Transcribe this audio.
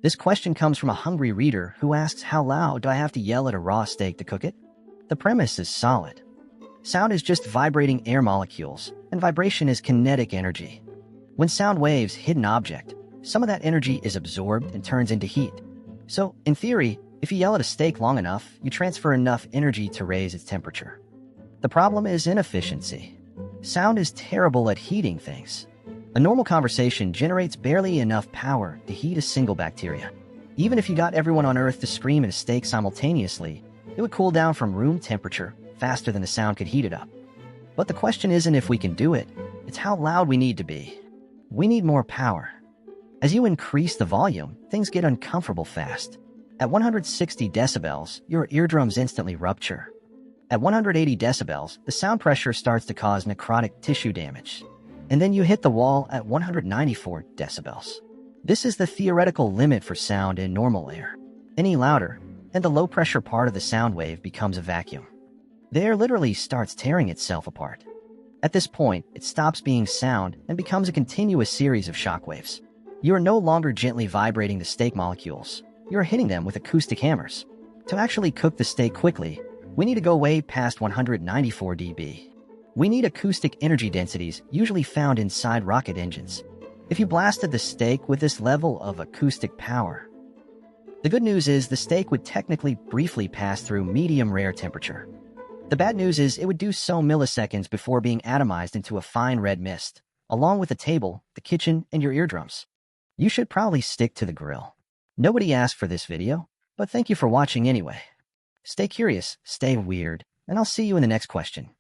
This question comes from a hungry reader who asks, how loud do I have to yell at a raw steak to cook it? The premise is solid. Sound is just vibrating air molecules, and vibration is kinetic energy. When sound waves hit an object, some of that energy is absorbed and turns into heat. So, in theory, if you yell at a steak long enough, you transfer enough energy to raise its temperature. The problem is inefficiency. Sound is terrible at heating things. A normal conversation generates barely enough power to heat a single bacteria. Even if you got everyone on Earth to scream at a steak simultaneously, it would cool down from room temperature faster than the sound could heat it up. But the question isn't if we can do it, it's how loud we need to be. We need more power. As you increase the volume, things get uncomfortable fast. At 160 decibels, your eardrums instantly rupture. At 180 decibels, the sound pressure starts to cause necrotic tissue damage. And then you hit the wall at 194 decibels. This is the theoretical limit for sound in normal air. Any louder, and the low-pressure part of the sound wave becomes a vacuum. The air literally starts tearing itself apart. At this point, it stops being sound and becomes a continuous series of shockwaves. You are no longer gently vibrating the steak molecules. You are hitting them with acoustic hammers. To actually cook the steak quickly, we need to go way past 194 dB. We need acoustic energy densities usually found inside rocket engines. If you blasted the steak with this level of acoustic power, the good news is the steak would technically briefly pass through medium rare temperature. The bad news is it would do so milliseconds before being atomized into a fine red mist, along with the table, the kitchen, and your eardrums. You should probably stick to the grill. Nobody asked for this video, but thank you for watching anyway. Stay curious, stay weird, and I'll see you in the next question.